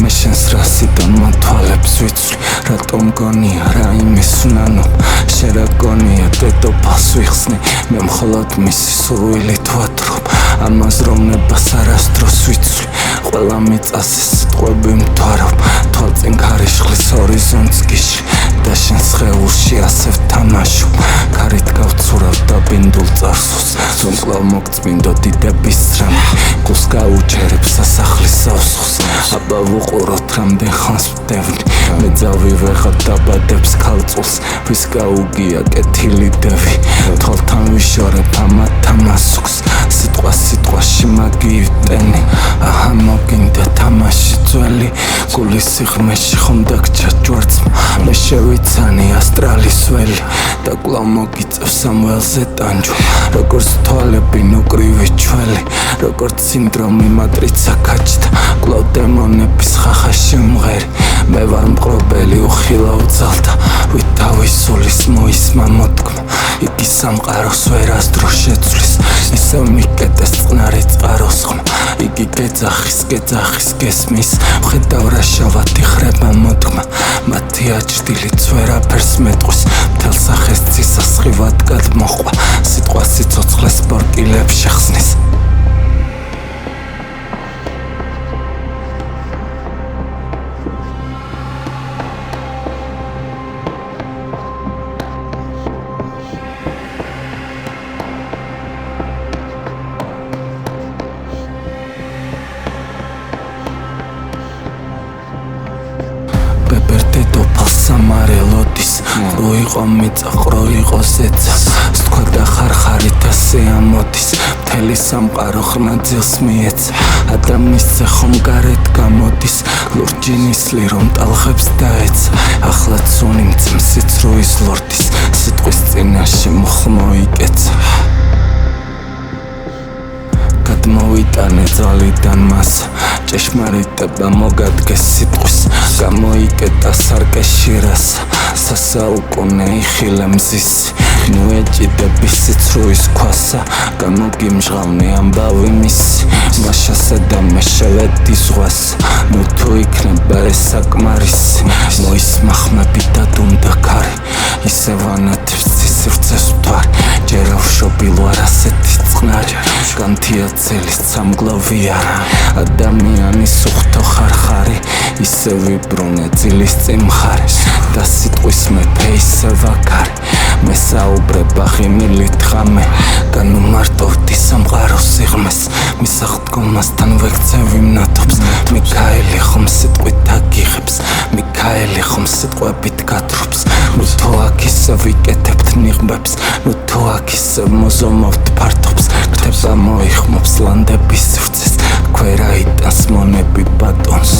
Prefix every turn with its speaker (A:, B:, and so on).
A: მე შენს რასიდან მათვალებს ვიცვლი რატომ გონია რაიმე სუნანო შენ რა გონია დედოფალს ვიხსნი მე მხოლოდ მისი სურვილით ვათრობ ამას რომნებას არასდროს ვიცვლი ყველა მიწასე სიტყვები მთვარობ თვალწინ ქარიშხლის ჰორიზონტს გიში და შენ სხეულში ასე ვთამაშობ ქარით გავცურავ და ბინდულ წარსულს რომ კვლავ მოგწმინდო დიდების რამე გულს გაუჩერებ სასახლის სავსხს აბა ვუყუროთ რამდენ ხანს ვდევნი მე ძალვივეღარ დაბადებს ქალწულს ვის გაუგია კეთილი დევი თვალთან ვიშორებ ამათ ამასუქს სიტყვა სიტყვაში მაგიუტენი აჰა მოგინდა თამაში ძველი გულის სიღმეში ხომ დაგჭა ჯვარცმა მე შევიცანი ასტრალის ველი და კვლავ მოგიწევს სამველზე ტანჯვა როგორც თვალები ნუკრივი ჩველი როგორც სინდრომი მატრიცა გაჩნდა კვლავ დემონების ხახაში მღერი მე ვარ მყრობელი უხილავ ძალთა ვით თავისულის მოისმა მოდგმა იგი სამყაროს ვერასდროს შეცვლის ისევ მიკეტეს წყნარი წყაროს ხმა იგი გეძახის გესმის ვხედავ რა შავად იხრება მოდგმა მათი აჭრდილიც ვერაფერს მეტყვის მთელ სახეს ცისასხივად გადმოყვა სიტყვა სიცოცხლეს ბორკილებს შეხსნის სამარელოდის რო იყო მიწა ყრო იყო ზეცა სთქვა და ხარხარით ასე ამოდის მთელი სამყარო ხმაძილს მიეცა ადამიანზე ხომ გარეთ გამოდის ლურჯი ნისლი რომ ტალღებს დაეცა ახლა ცუნი მძიმს სიცრუის ლორდის სიტყვის წინაშე მოხმოიკეცა გადმოვიტანე ძალიდან მასა ჭეშმარიტება მოგადგეს სიტყვის გამოიკეტა სარკეში რასა სასაუკუნე იხილე მზისი ნუ ეჭიდები სიცრუის ქვასა გამოგიმჟღავნე ამბავი მისი მაშასა და მე შევედი ზღვას ნუ თუ იქნება ეს საკმარისი მოისმა ხმები და დუმდა ქარი ისევ ანათებს სივრცეს ვთვარი ჯერა ვშობილ ვარ ასეთი წყნარი განთია ცელის სამგლოვი არა ადამიანის უხთო ხარხარი ისე ვიბრუნე ძილის წიმხარი და სიტყვის მეფე ისე ვაკარი მე საუბრებ აღიმილით ღამე განუმარტოვდი სამყაროს სიღმეს მისაღდგომასთან ვექცევი მნათობს მიქაელი ხომ სიტყვით აგიღებს მიქაელი ხომ სიტყვებით გათრობს ნუ თუ აქ ისე ვიკეთებთ ნიღბებს ნუ თუ აქ ისე მოზომავთ ფართობს ქთება მოიხმობს ლანდების სივრცეს ქვერა იტანს მონები ბატონს